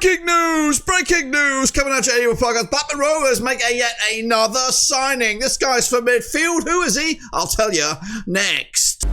Breaking news! Breaking news! Coming out to Ewood Park, Blackburn Rovers make yet another signing. This guy's for midfield. Who is he? I'll tell you next.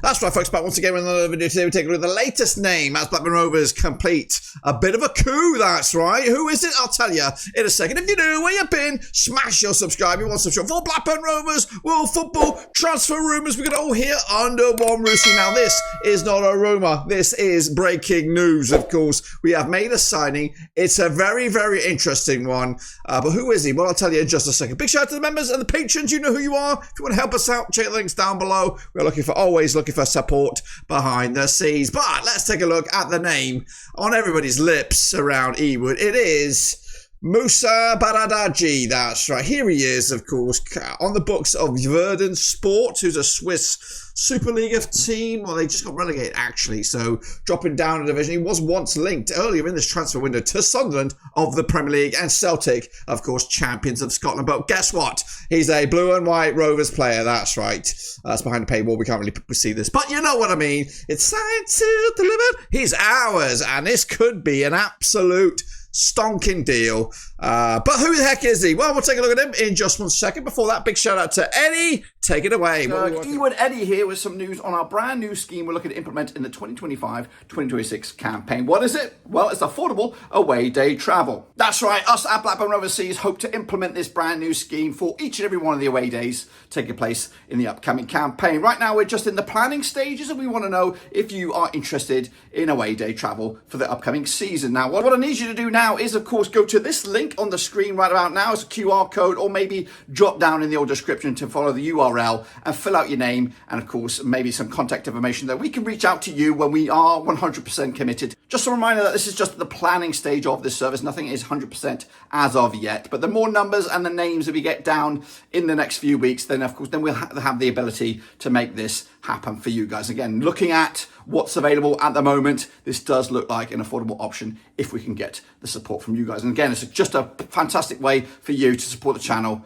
That's right, folks, back once again with another video. Today we take a look at the latest name as Blackburn Rovers complete a bit of a coup, that's right. Who is it? I'll tell you in a second. If you know where you've been, smash your subscribe. You want some show for Blackburn Rovers, world football, transfer rumours. We're going to all hear under one roof. Now, this is not a rumour. This is breaking news, of course. We have made a signing. It's a very, very interesting one. But who is he? Well, I'll tell you in just a second. Big shout out to the members and the patrons. You know who you are. If you want to help us out, check the links down below. We're always looking for support behind the scenes. But let's take a look at the name on everybody's lips around Ewood. It is Moussa Baradji. That's right. Here he is, of course, on the books of Verdun Sport, who's a Swiss Superliga team. Well, they just got relegated, actually, so dropping down a division. He was once linked earlier in this transfer window to Sunderland of the Premier League and Celtic, of course, champions of Scotland. But guess what? He's a blue and white Rovers player. That's right. That's behind the paywall. We can't really see this, but you know what I mean. It's signed, sealed, delivered. He's ours, and this could be an absolute stonking deal. But who the heck is he? Well, we'll take a look at him in just 1 second. Before that, big shout out to Eddie. Take it away. Ewood Eddie here with some news on our brand new scheme we're looking to implement in the 2025-2026 campaign. What is it? Well, it's affordable away day travel. That's right. Us at Blackburn Rovers hope to implement this brand new scheme for each and every one of the away days taking place in the upcoming campaign. Right now, we're just in the planning stages and we want to know if you are interested in away day travel for the upcoming season. Now, what I need you to do now is, of course, go to this link on the screen right about now. It's a QR code, or maybe drop down in the old description to follow the URL and fill out your name and, of course, maybe some contact information that we can reach out to you when we are 100% committed. Just a reminder that this is just the planning stage of this service. Nothing is 100% as of yet. But the more numbers and the names that we get down in the next few weeks, then, of course, then we'll have the ability to make this happen for you guys. Again, looking at what's available at the moment, this does look like an affordable option if we can get the support from you guys. And again, it's just a fantastic way for you to support the channel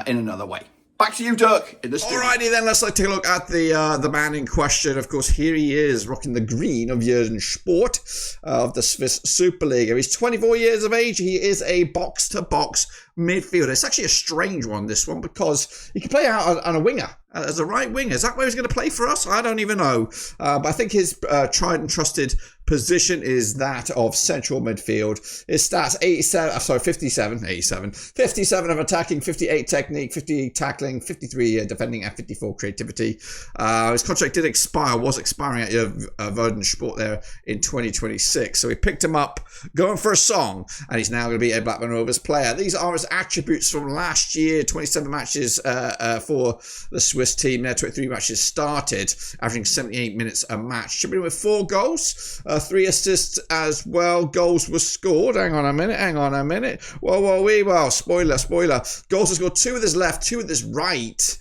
in another way. Back to you, Dirk, in the studio. Alrighty then, let's take a look at the man in question. Of course, here he is, rocking the green of Verdun Sport of the Swiss Superliga. He's 24 years of age. He is a box-to-box midfielder. It's actually a strange one, this one, because he can play out on a winger, as a right winger. Is that where he's going to play for us? I don't even know. But I think his tried and trusted position is that of central midfield. His stats, 57 of attacking, 58 technique, 58 tackling, 53 defending, and 54 creativity. His contract was expiring at Verdun Sport there in 2026. So we picked him up, going for a song, and he's now going to be a Blackburn Rovers player. These are his attributes from last year, 27 matches for the Swiss team there, 23 matches started, averaging 78 minutes a match. Chipping in with 4 goals, 3 assists as well. Goals were scored. Hang on a minute. Whoa. Spoiler. Goals were scored 2 with his left, 2 with his right.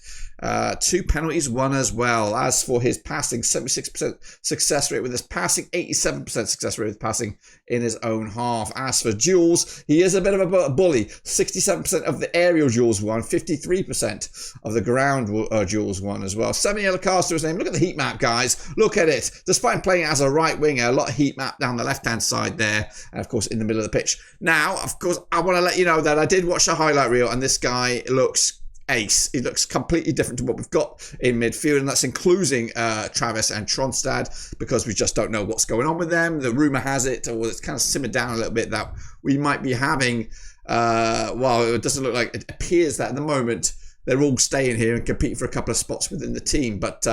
2 penalties, 1 as well. As for his passing, 76% success rate with his passing, 87% success rate with passing in his own half. As for duels, he is a bit of a bully. 67% of the aerial duels won, 53% of the ground duels won as well. 7 yellow cards to his name. Look at the heat map, guys. Look at it. Despite playing as a right winger, a lot of heat map down the left-hand side there, and of course in the middle of the pitch. Now, of course, I want to let you know that I did watch the highlight reel, and this guy looks ace. He looks completely different to what we've got in midfield, and that's including Travis and Tronstad, because we just don't know what's going on with them. The rumour has it, or it's kind of simmered down a little bit, that we might be having, well, it doesn't look like, it appears that at the moment they're all staying here and competing for a couple of spots within the team, but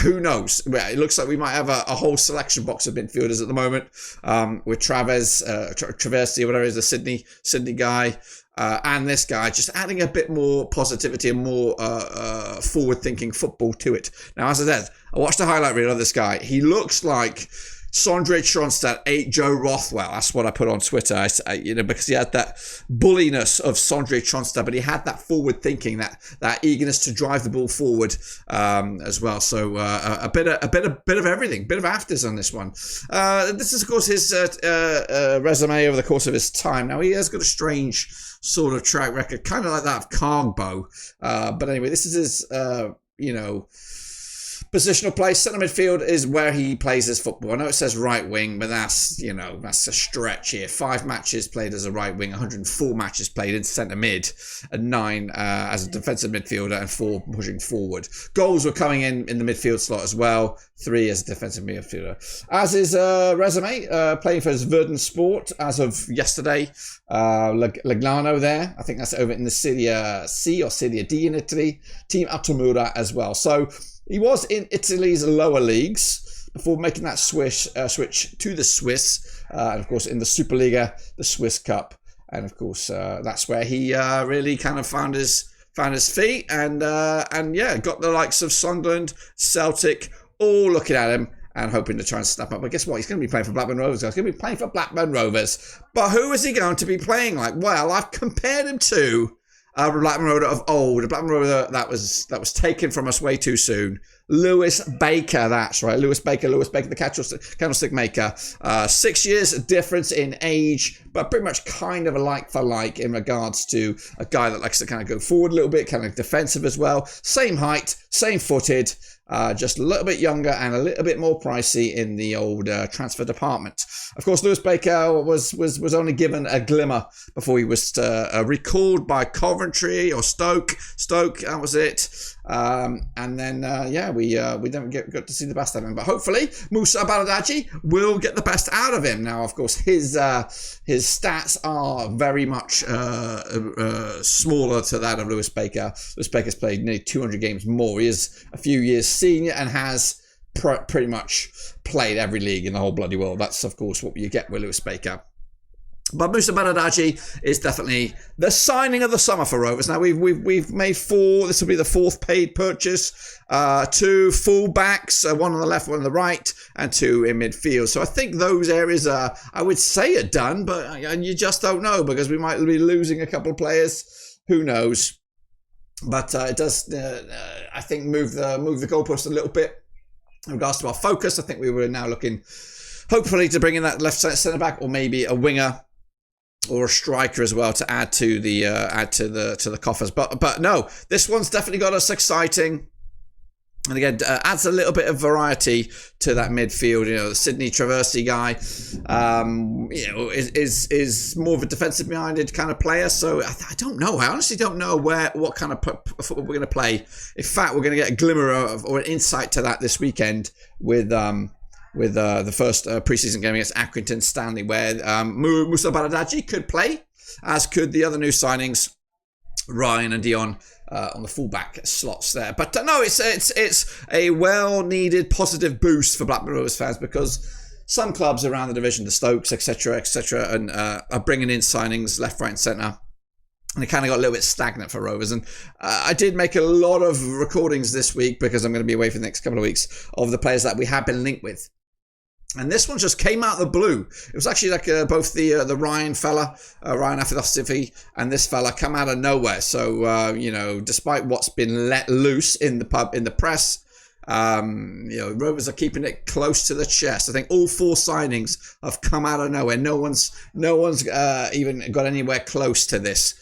who knows? It looks like we might have a whole selection box of midfielders at the moment, with Traversi, whatever it is, the Sydney guy, and this guy, just adding a bit more positivity and more forward-thinking football to it. Now, as I said, I watched the highlight reel of this guy. He looks like Sondre Tronstad ate Joe Rothwell. That's what I put on Twitter. Because he had that bulliness of Sondre Tronstad, but he had that forward thinking, that eagerness to drive the ball forward as well. So a bit of everything, bit of afters on this one. This is, of course, his resume over the course of his time. Now, he has got a strange sort of track record, kind of like that of Cargbo. But anyway, this is his positional play. Centre midfield is where he plays his football. I know it says right wing, but that's a stretch here. 5 matches played as a right wing, 104 matches played in centre mid, and 9 as a defensive midfielder, and 4 pushing forward. Goals were coming in the midfield slot as well. 3 as a defensive midfielder. As his resume, playing for his Verdun Sport as of yesterday. Legnano there. I think that's over in the Serie C or Serie D in Italy. Team Altamura as well. So he was in Italy's lower leagues before making that switch to the Swiss, and of course in the Superliga, the Swiss Cup, and of course that's where he really kind of found his feet, and got the likes of Sunderland, Celtic, all looking at him and hoping to try and snap up. But guess what? He's going to be playing for Blackburn Rovers. He's going to be playing for Blackburn Rovers. But who is he going to be playing like? Well, I've compared him to Blackburn Rover of old, a Blackburn Rover that was taken from us way too soon. Lewis Baker, that's right. Lewis Baker, the candlestick maker. 6 years difference in age, but pretty much kind of a like for like in regards to a guy that likes to kind of go forward a little bit, kind of defensive as well. Same height, same footed. Just a little bit younger and a little bit more pricey in the old transfer department. Of course, Lewis Baker was only given a glimmer before he was recalled by Coventry or Stoke. That was it. And then we don't get to see the best of him. But hopefully, Moussa Baradji will get the best out of him. Now, of course, his stats are very much smaller to that of Lewis Baker. Lewis Baker's played nearly 200 games more. He is a few years senior and has pretty much played every league in the whole bloody world. That's, of course, what you get with Lewis Baker. But Moussa Baradji is definitely the signing of the summer for Rovers. Now we've made 4. This will be the 4th paid purchase. 2 full backs, 1 on the left, 1 on the right, and 2 in midfield. So I think those areas are, I would say, are done, but you just don't know because we might be losing a couple of players. Who knows? But it does, I think, move the goalpost a little bit in regards to our focus. I think we were now looking, hopefully, to bring in that left centre back or maybe a winger or a striker as well to add to the coffers. But no, this one's definitely got us exciting. And again, adds a little bit of variety to that midfield. The Sydney Traversey guy, is more of a defensive-minded kind of player. So I don't know. I honestly don't know what kind of football we're going to play. In fact, we're going to get a glimmer of or an insight to that this weekend with the first preseason game against Accrington Stanley, where Moussa Baradji could play, as could the other new signings, Ryan and Dion, on the fullback slots there. But no, it's a well-needed positive boost for Blackburn Rovers fans because some clubs around the division, the Stokes, etc., and are bringing in signings left, right, and centre. And it kind of got a little bit stagnant for Rovers. And I did make a lot of recordings this week because I'm going to be away for the next couple of weeks of the players that we have been linked with. And this one just came out of the blue. It was actually like both the Ryan fella, Ryan Afidosophy, and this fella come out of nowhere. So, despite what's been let loose in the press, Rovers are keeping it close to the chest. I think all 4 signings have come out of nowhere. No one's even got anywhere close to this.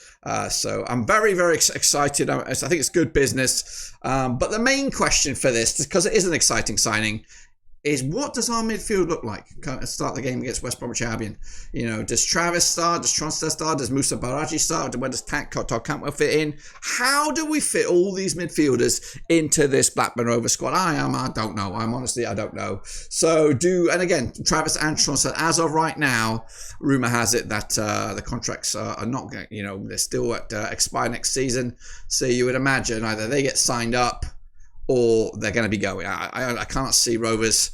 So I'm very, very excited. I think it's good business. But the main question for this, because it is an exciting signing, is what does our midfield look like? Start the game against West Bromwich Albion. Does Travis start? Does Tronstedt start? Does Moussa Baradji start? Where does Todd Cantwell fit in? How do we fit all these midfielders into this Blackburn Rovers squad? I don't know. I don't know. So and again, Travis and Tronstedt, as of right now, rumour has it that the contracts are not going, they're still at expire next season. So you would imagine either they get signed up or they're going to be going. I can't see Rovers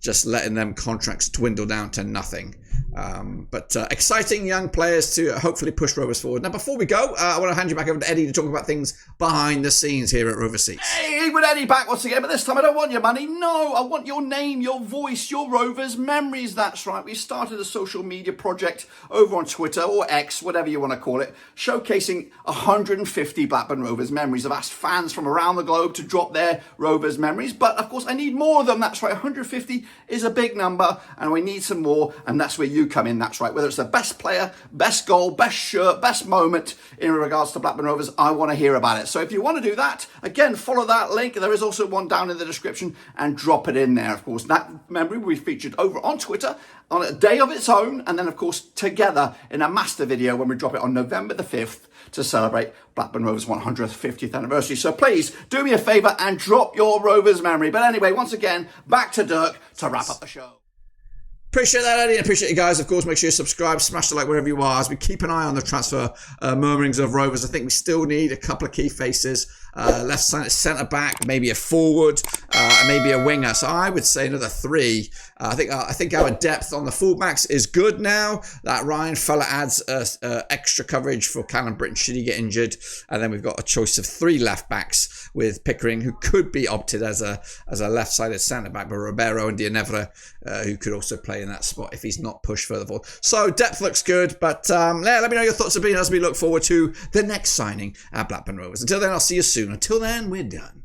just letting them contracts dwindle down to nothing. But exciting young players to hopefully push Rovers forward. Now, before we go, I want to hand you back over to Eddie to talk about things behind the scenes here at Rover Seats. Hey, with Eddie back once again, but this time I don't want your money. No, I want your name, your voice, your Rovers memories. That's right. We started a social media project over on Twitter or X, whatever you want to call it, showcasing 150 Blackburn Rovers memories. I've asked fans from around the globe to drop their Rovers memories, but of course I need more of them. That's right. 150 is a big number and we need some more, and that's where where you come in, that's right. Whether it's the best player, best goal, best shirt, best moment in regards to Blackburn Rovers, I want to hear about it. So if you want to do that, again, follow that link. There is also one down in the description, and drop it in there. Of course, that memory will be featured over on Twitter on a day of its own, and then of course together in a master video when we drop it on November the 5th to celebrate Blackburn Rovers' 150th anniversary. So please do me a favour and drop your Rovers memory. But anyway, once again, back to Dirk to wrap up the show. Appreciate that, Eddie. Appreciate you guys. Of course, make sure you subscribe, smash the like wherever you are as we keep an eye on the transfer murmurings of Rovers. I think we still need a couple of key faces. Left centre back, maybe a forward, and maybe a winger. So I would say another 3. I think our depth on the fullbacks is good now. That Ryan fella adds extra coverage for Callum Britton should he get injured, and then we've got a choice of 3 left backs with Pickering, who could be opted as a left-sided centre back, but Ribeiro and Dianevra, who could also play in that spot if he's not pushed further forward. So depth looks good, but let me know your thoughts have been as we look forward to the next signing at Blackburn Rovers. Until then, I'll see you soon. Until then, we're done.